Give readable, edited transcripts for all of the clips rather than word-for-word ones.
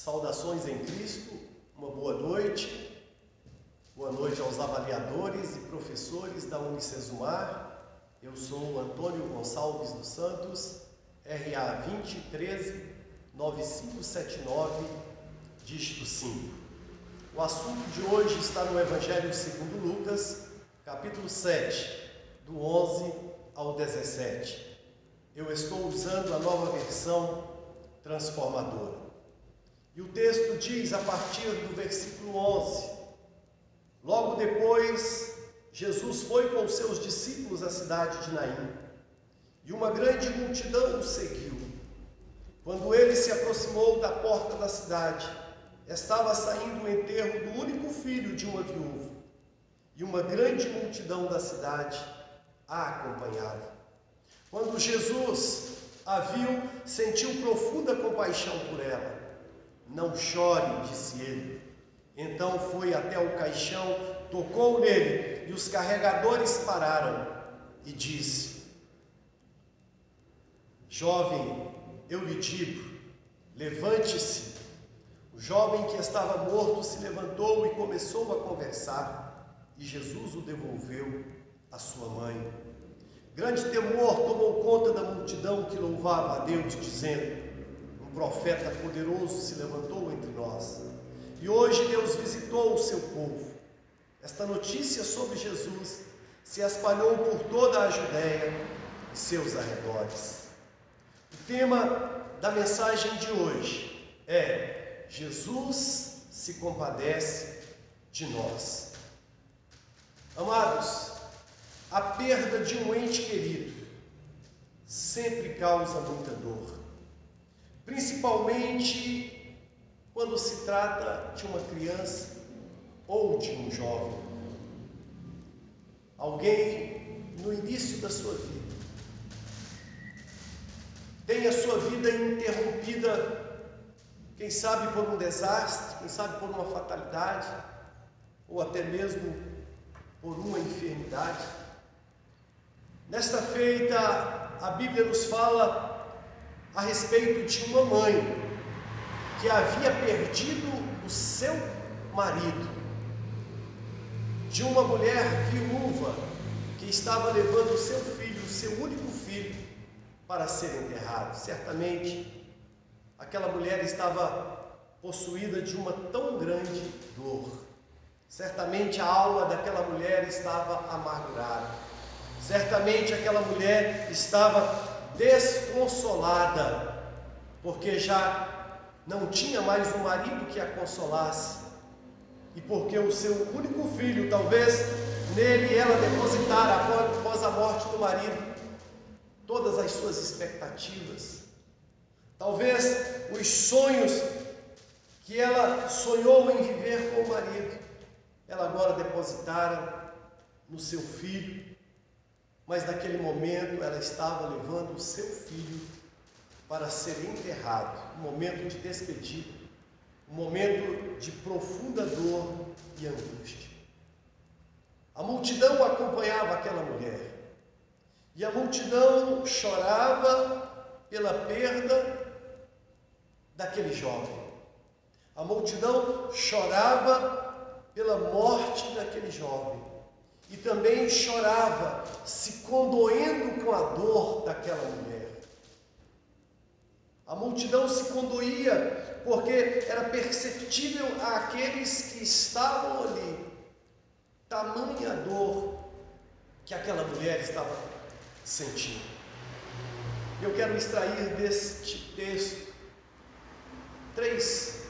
Saudações em Cristo, uma boa noite aos avaliadores e professores da Unicesumar. Eu sou Antônio Gonçalves dos Santos, RA 2013 9579, dígito 5. O assunto de hoje está no Evangelho segundo Lucas, capítulo 7, do 11 ao 17. Eu estou usando a nova versão transformadora. E o texto diz, a partir do versículo 11: Logo depois, Jesus foi com os seus discípulos à cidade de Naim, e uma grande multidão o seguiu. Quando ele se aproximou da porta da cidade, estava saindo o enterro do único filho de uma viúva, e uma grande multidão da cidade a acompanhava. Quando Jesus a viu, sentiu profunda compaixão por ela. Não chore, disse ele. Então foi até o caixão, tocou nele, e os carregadores pararam, e disse: Jovem, eu lhe digo, levante-se. O jovem que estava morto se levantou e começou a conversar, e Jesus o devolveu à sua mãe. Grande temor tomou conta da multidão que louvava a Deus, dizendo: Um profeta poderoso se levantou entre nós, e hoje Deus visitou o seu povo. Esta notícia sobre Jesus se espalhou por toda a Judéia e seus arredores. O tema da mensagem de hoje é: Jesus se compadece de nós. Amados, a perda de um ente querido sempre causa muita dor, principalmente quando se trata de uma criança ou de um jovem. Alguém no início da sua vida tem a sua vida interrompida, quem sabe por um desastre, quem sabe por uma fatalidade, ou até mesmo por uma enfermidade. Nesta feita, a Bíblia nos fala a respeito de uma mãe que havia perdido o seu marido, de uma mulher viúva que estava levando o seu filho, o seu único filho, para ser enterrado. Certamente, aquela mulher estava possuída de uma tão grande dor. Certamente a alma daquela mulher estava amargurada. Certamente aquela mulher estava desconsolada, porque já não tinha mais um marido que a consolasse, e porque o seu único filho, talvez nele ela depositara, após a morte do marido, todas as suas expectativas. Talvez os sonhos que ela sonhou em viver com o marido, ela agora depositara no seu filho. Mas naquele momento ela estava levando o seu filho para ser enterrado, um momento de despedida, um momento de profunda dor e angústia. A multidão acompanhava aquela mulher, e a multidão chorava pela perda daquele jovem. A multidão chorava pela morte daquele jovem. E também chorava, se condoendo com a dor daquela mulher. A multidão se condoía porque era perceptível àqueles que estavam ali tamanha dor que aquela mulher estava sentindo. Eu quero extrair deste texto três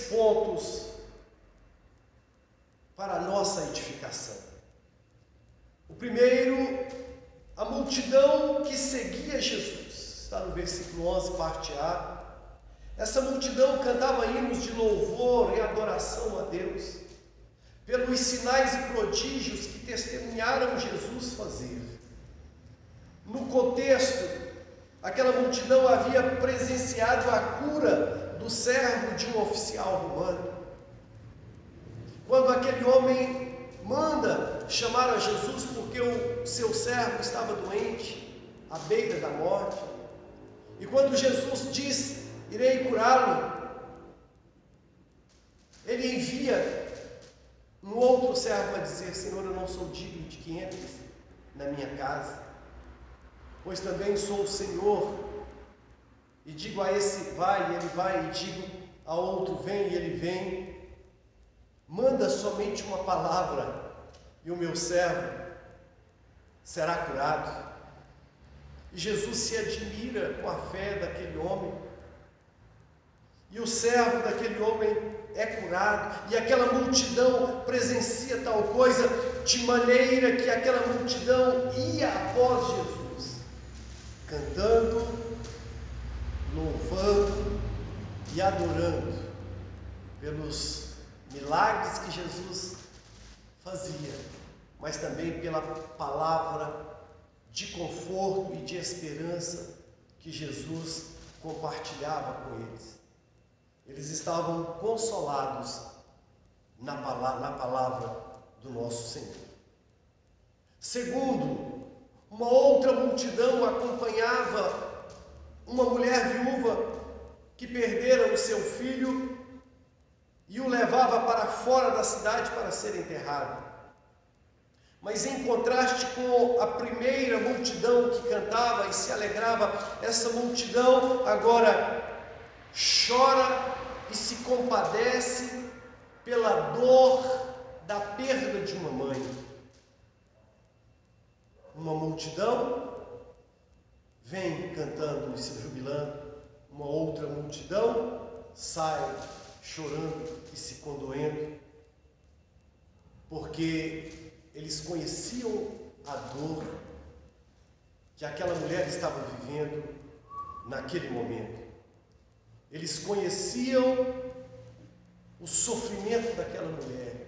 pontos para a nossa edificação. O primeiro, a multidão que seguia Jesus, está no versículo 11, parte A. Essa multidão cantava hinos de louvor e adoração a Deus, pelos sinais e prodígios que testemunharam Jesus fazer. No contexto, aquela multidão havia presenciado a cura do servo de um oficial romano. Quando aquele homem manda chamar a Jesus porque o seu servo estava doente, à beira da morte, e quando Jesus diz irei curá-lo. Ele envia um outro servo para dizer: Senhor, eu não sou digno de que entres na minha casa, pois também sou o Senhor. E digo a esse: vai, e ele vai, e digo a outro: vem, e ele vem. Manda somente uma palavra, e o meu servo será curado. E Jesus se admira com a fé daquele homem, e o servo daquele homem é curado, e aquela multidão presencia tal coisa, de maneira que aquela multidão ia após Jesus, cantando, louvando e adorando pelos milagres que Jesus fazia, mas também pela palavra de conforto e de esperança que Jesus compartilhava com eles. Eles estavam consolados na palavra do nosso Senhor. Segundo, uma outra multidão acompanhava uma mulher viúva que perdera o seu filho e o levava para fora da cidade para ser enterrado. Mas em contraste com a primeira multidão que cantava e se alegrava, essa multidão agora chora e se compadece pela dor da perda de uma mãe. Uma multidão vem cantando e se jubilando, uma outra multidão sai chorando e se condoendo, porque eles conheciam a dor que aquela mulher estava vivendo naquele momento. Eles conheciam o sofrimento daquela mulher,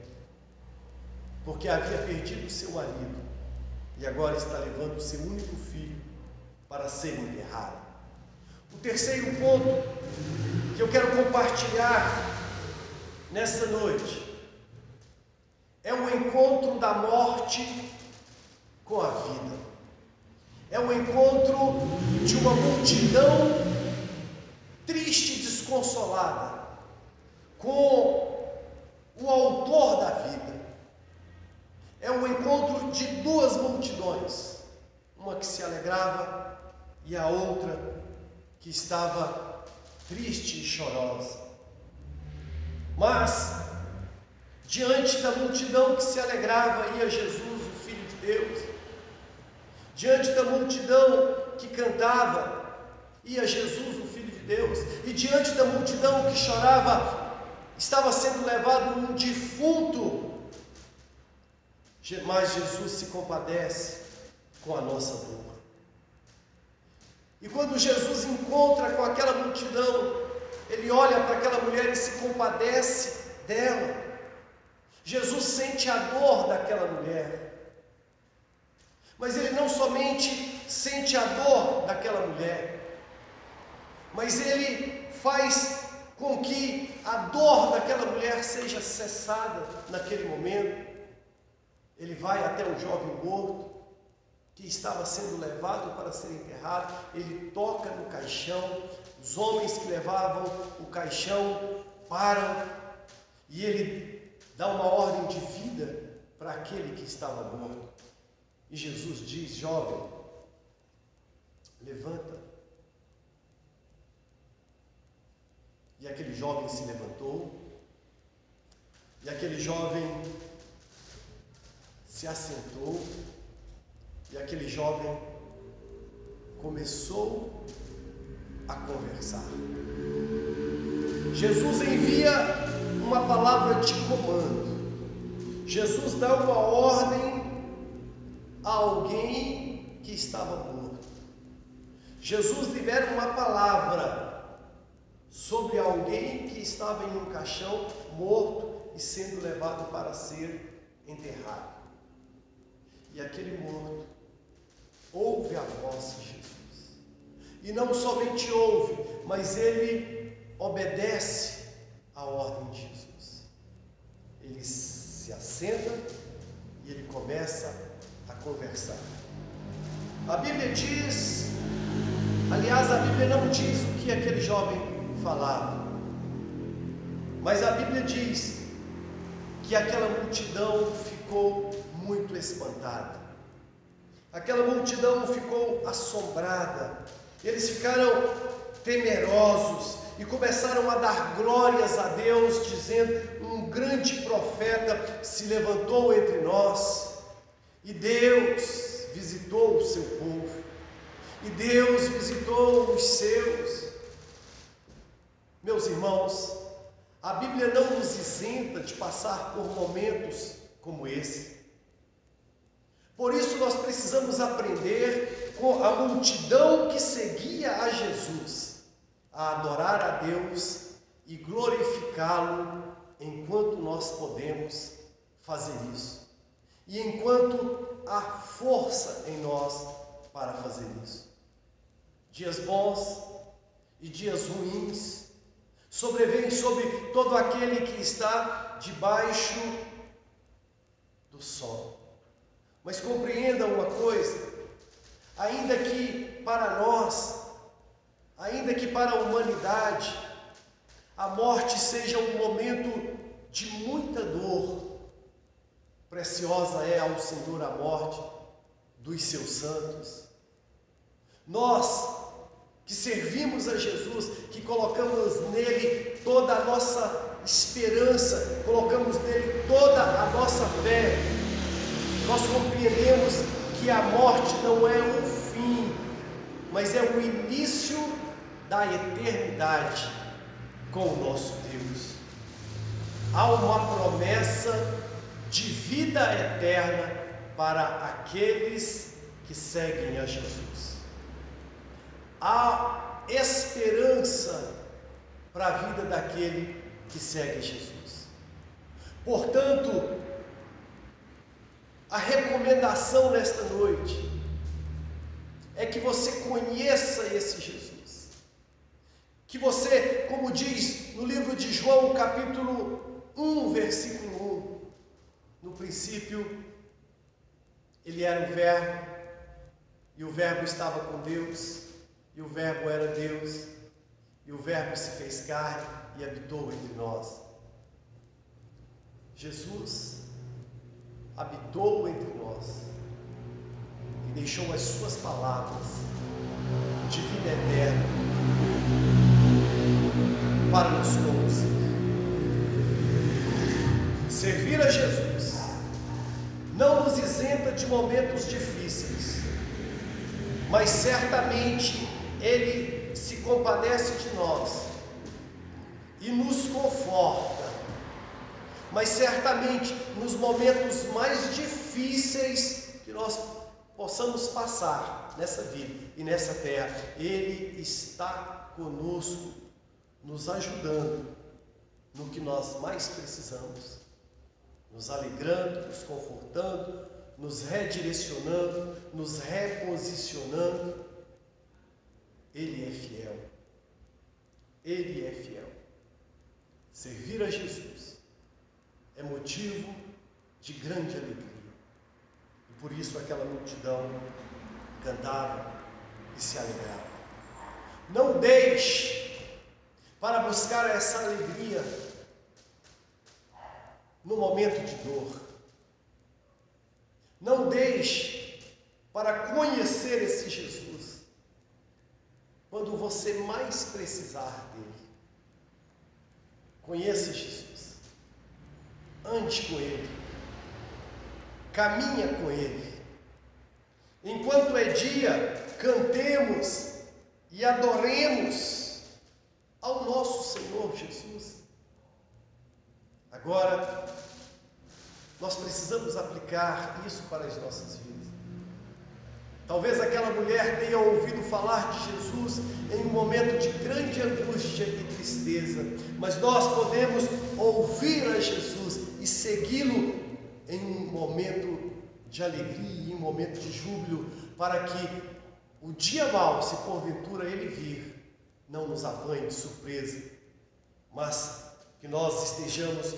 porque havia perdido o seu marido e agora está levando o seu único filho para ser enterrado. O terceiro ponto que eu quero compartilhar nessa noite é o encontro da morte com a vida. É o encontro de uma multidão triste e desconsolada com o autor da vida. É o encontro de duas multidões, uma que se alegrava e a outra que estava triste e chorosa. Mas diante da multidão que se alegrava ia Jesus, o Filho de Deus. Diante da multidão que cantava ia Jesus, o Filho de Deus. E diante da multidão que chorava, estava sendo levado um defunto. Mas Jesus se compadece com a nossa dor. E quando Jesus encontra com aquela multidão, ele olha para aquela mulher e se compadece dela. Jesus sente a dor daquela mulher. Mas ele não somente sente a dor daquela mulher, mas ele faz com que a dor daquela mulher seja cessada naquele momento. Ele vai até o jovem morto, que estava sendo levado para ser enterrado. Ele toca no caixão, os homens que levavam o caixão param, e ele dá uma ordem de vida para aquele que estava morto. E Jesus diz: jovem, levanta. E aquele jovem se levantou, e aquele jovem se assentou, e aquele jovem começou a conversar. Jesus envia uma palavra de comando. Jesus dá uma ordem a alguém que estava morto. Jesus libera uma palavra sobre alguém que estava em um caixão morto e sendo levado para ser enterrado. E aquele morto ouve a voz de Jesus. E não somente ouve, mas ele obedece à ordem de Jesus. Ele se assenta e ele começa a conversar. A Bíblia diz, aliás, a Bíblia não diz o que aquele jovem falava. Mas a Bíblia diz que aquela multidão ficou muito espantada. Aquela multidão ficou assombrada. Eles ficaram temerosos e começaram a dar glórias a Deus, dizendo: um grande profeta se levantou entre nós. E Deus visitou o seu povo. E Deus visitou os seus. Meus irmãos, a Bíblia não nos isenta de passar por momentos como esse. Por isso nós precisamos aprender com a multidão que seguia a Jesus, a adorar a Deus e glorificá-lo enquanto nós podemos fazer isso. E enquanto há força em nós para fazer isso. Dias bons e dias ruins sobrevêm sobre todo aquele que está debaixo do sol. Mas compreenda uma coisa: ainda que para nós, ainda que para a humanidade, a morte seja um momento de muita dor, preciosa é ao Senhor a morte dos seus santos. Nós que servimos a Jesus, que colocamos nele toda a nossa esperança, colocamos nele toda a nossa fé, nós compreendemos que a morte não é um fim, mas é o início da eternidade com o nosso Deus. Há uma promessa de vida eterna para aqueles que seguem a Jesus. Há esperança para a vida daquele que segue Jesus. Portanto, a recomendação nesta noite é que você conheça esse Jesus. Que você, como diz no livro de João, capítulo 1, versículo 1, no princípio, ele era o Verbo, e o Verbo estava com Deus, e o Verbo era Deus, e o Verbo se fez carne e habitou entre nós. Jesus habitou entre nós e deixou as suas palavras de vida eterna para nos conduzir. Servir a Jesus não nos isenta de momentos difíceis, mas certamente Ele se compadece de nós e nos conforta. Mas certamente nos momentos mais difíceis que nós possamos passar nessa vida e nessa terra, Ele está conosco, nos ajudando no que nós mais precisamos, nos alegrando, nos confortando, nos redirecionando, nos reposicionando. Ele é fiel. Ele é fiel. Servir a Jesus é motivo de grande alegria. E por isso aquela multidão cantava e se alegrava. Não deixe para buscar essa alegria no momento de dor. Não deixe para conhecer esse Jesus quando você mais precisar dele. Conheça Jesus. Ande com Ele, caminha com Ele. Enquanto é dia, cantemos e adoremos ao nosso Senhor Jesus. Agora, nós precisamos aplicar isso para as nossas vidas. Talvez aquela mulher tenha ouvido falar de Jesus em um momento de grande angústia e tristeza, mas nós podemos ouvir a Jesus e segui-lo em um momento de alegria, em um momento de júbilo, para que o dia mau, se porventura ele vir, não nos apanhe de surpresa, mas que nós estejamos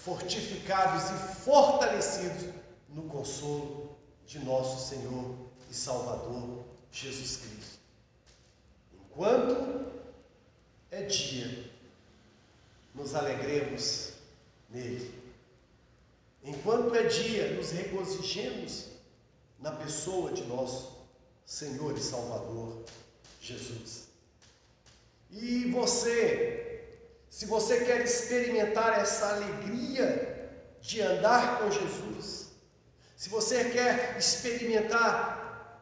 fortificados e fortalecidos no consolo de nosso Senhor e Salvador Jesus Cristo. Enquanto é dia, nos alegremos nele. Enquanto é dia, nos regozijemos na pessoa de nosso Senhor e Salvador, Jesus. E você, se você quer experimentar essa alegria de andar com Jesus, se você quer experimentar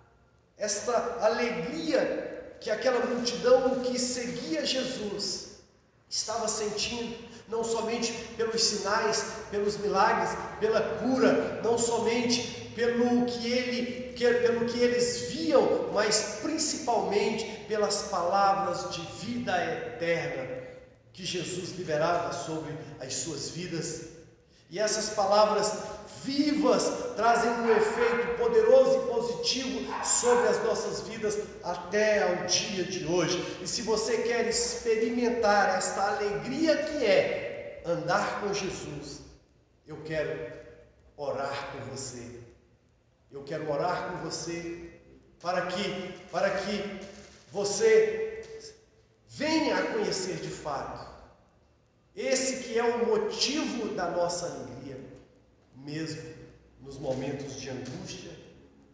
esta alegria que aquela multidão que seguia Jesus estava sentindo, não somente pelos sinais, pelos milagres, pela cura, não somente pelo que eles viam, mas principalmente pelas palavras de vida eterna que Jesus liberava sobre as suas vidas. E essas palavras vivas trazem um efeito poderoso e positivo sobre as nossas vidas até ao dia de hoje. E se você quer experimentar esta alegria que é andar com Jesus, eu quero orar por você. Eu quero orar por você para que você venha a conhecer de fato esse que é o motivo da nossa alegria, mesmo nos momentos de angústia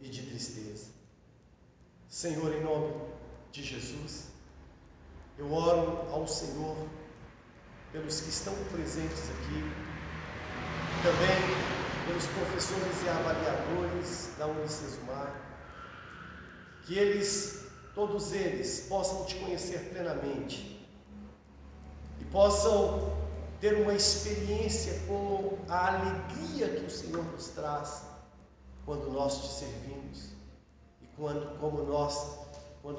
e de tristeza. Senhor, em nome de Jesus, eu oro ao Senhor pelos que estão presentes aqui, também pelos professores e avaliadores da Unicesumar, que eles, todos eles, possam te conhecer plenamente e possam ter uma experiência com a alegria que o Senhor nos traz quando nós te servimos e quando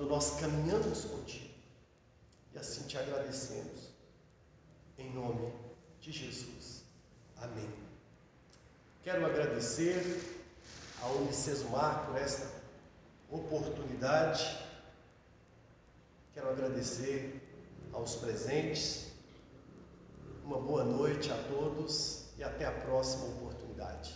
nós caminhamos contigo. E assim te agradecemos, em nome de Jesus. Amém. Quero agradecer a Unicesumar por esta oportunidade. Quero agradecer aos presentes. Uma boa noite a todos e até a próxima oportunidade.